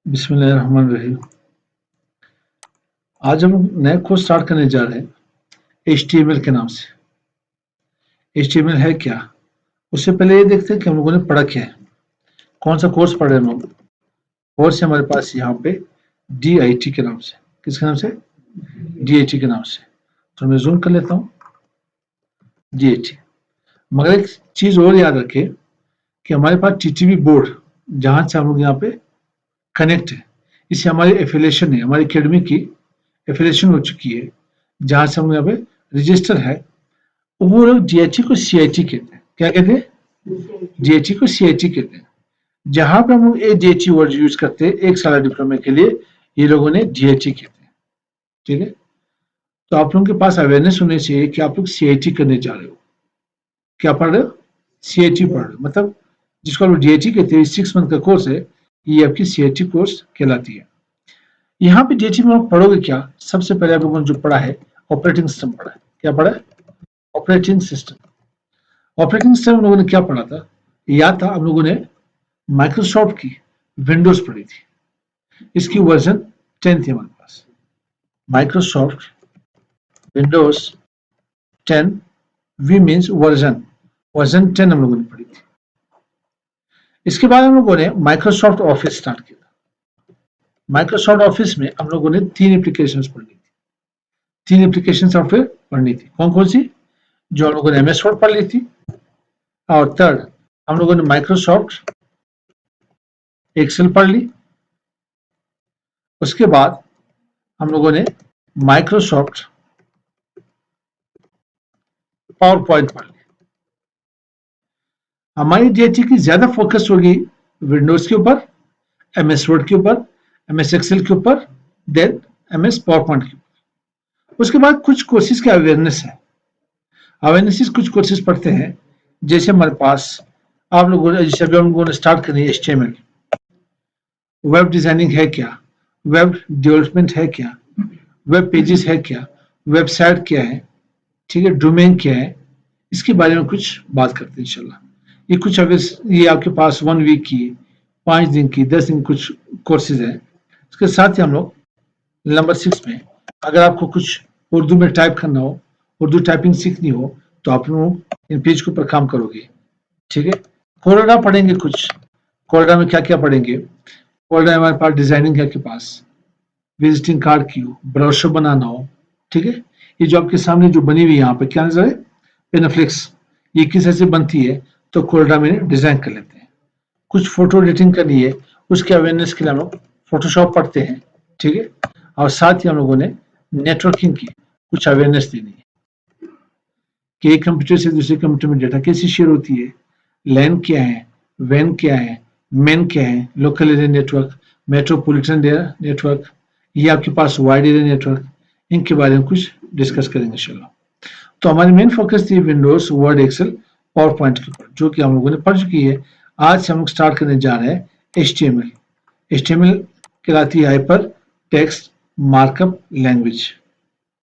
बिस्मिल्लाहिर्रहमानिर्रहीम। आज हम नया कोर्स स्टार्ट करने जा रहे हैं HTML के नाम से। HTML है क्या? उससे पहले ये देखते हैं कि हम लोगों ने पढ़ा क्या है, कौन सा कोर्स पढ़े हम लोग। कोर्स है हमारे पास यहाँ पे DIT के नाम से। किसके नाम से? DIT के नाम से। तो मैं जूम कर लेता हूँ, DIT। मगर एक चीज और याद रखें कि हमारे पास TTV बोर्ड जहां से हम लोग यहाँ पे कनेक्ट है, इससे हमारी एफिलिएशन है, हमारी एकेडमी की एफिलिएशन हो चुकी है, जहां से हम यहाँ पे रजिस्टर है। वो लोग DIT को CIT कहते हैं। क्या कहते हैं? DIT को CIT कहते हैं। जहां पे हम लोग DIT वर्ड यूज करते हैं एक साल डिप्लोमा के लिए, ये लोगों ने DIT कहते हैं। ठीक है, तो आप लोगों के पास अवेयरनेस होनी चाहिए कि आप लोग CIT करने जा रहे हो। क्या पढ़ रहे हो? CIT पढ़ रहे हो, मतलब जिसको आप DIT कहते हैं, 6 मंथ का कोर्स है, ये आपकी CIT कोर्स कहलाती है। यहाँ पे DIT में आप पढ़ोगे क्या? सबसे पहले आप लोगों ने जो पढ़ा है ऑपरेटिंग सिस्टम पढ़ा है। क्या पढ़ा है? Operating system. ऑपरेटिंग सिस्टम हम लोगों ने क्या पढ़ा था? याद था? हम लोगों ने माइक्रोसॉफ्ट की विंडोज पढ़ी थी। इसकी वर्जन 10 थी हमारे पास, Microsoft Windows 10। V means version 10 हम लोगों ने पढ़ी थी। इसके बाद हम लोगों ने माइक्रोसॉफ्ट ऑफिस स्टार्ट किया। माइक्रोसॉफ्ट ऑफिस में हम लोगों ने 3 एप्लीकेशन पढ़नी थी, 3 एप्लीकेशन सॉफ्टवेयर पढ़नी थी। कौन कौन सी? जो हम लोगों ने MS वर्ड पढ़ ली थी, और थर्ड हम लोगों ने माइक्रोसॉफ्ट एक्सेल पढ़ ली। उसके बाद हम लोगों ने माइक्रोसॉफ्ट पावर पॉइंट पढ़ ली। हमारी DIT की ज्यादा फोकस होगी विंडोज के ऊपर, MS वर्ड के ऊपर, MS एक्सेल के ऊपर, देन MS पावर पॉइंट के ऊपर। उसके बाद कुछ कोर्सेज की अवेयरनेस है। अवेयरनेस कुछ कोर्सेज पढ़ते हैं, जैसे हमारे पास आप लोगों ने, जैसे अभी हम लोगों ने स्टार्ट करनी है HTML। वेब डिजाइनिंग है क्या? वेब डेवलपमेंट है क्या? वेब पेजेस है क्या? वेबसाइट क्या है? ठीक है, डोमेन क्या है? इसके बारे में कुछ बात करते हैं इंशाल्लाह। ये कुछ अगर ये आपके पास 1 वीक की, 5 दिन की, 10 दिन कुछ कोर्सेज है। इसके साथ ही हम लोग नंबर 6 में, अगर आपको कुछ उर्दू में टाइप करना हो, उर्दू टाइपिंग सीखनी हो, तो आप लोग इन पेज के ऊपर काम करोगे। ठीक है, कोरोडा पढ़ेंगे कुछ। कोरोडा में क्या क्या पढ़ेंगे? कोरोडा में हमारे पास डिजाइनिंग है, आपके पास विजिटिंग कार्ड की हो, ब्रोशर बनाना हो। ठीक है, ये जो आपके सामने जो बनी हुई यहाँ पे क्या नजर है? पेनाफ्लेक्स। ये किस तरह से बनती है? तो कोरोडा में डिजाइन कर लेते हैं। कुछ फोटो एडिटिंग करनी है, उसके अवेयरनेस के लिए हम लोग फोटोशॉप पढ़ते हैं। ठीक है, और साथ ही हम लोगों ने नेटवर्किंग की कुछ अवेयरनेस देनी है कि एक कंप्यूटर से दूसरे कंप्यूटर में डेटा कैसे शेयर होती है, लैन क्या है, वैन क्या है, मैन क्या है, local area network, metropolitan network, ये आपके पास वाइड एरिया नेटवर्क, इनके बारे में कुछ डिस्कस करेंगे इंशाल्लाह। तो हमारी मेन फोकस थी Windows, Word, Excel, PowerPoint के ऊपर, जो कि हम लोगों ने पढ़ चुकी है। आज से हम लोग स्टार्ट करने जा रहे हैं HTML। HTML कहलाती है हाइपर टेक्स्ट मार्कअप लैंग्वेज।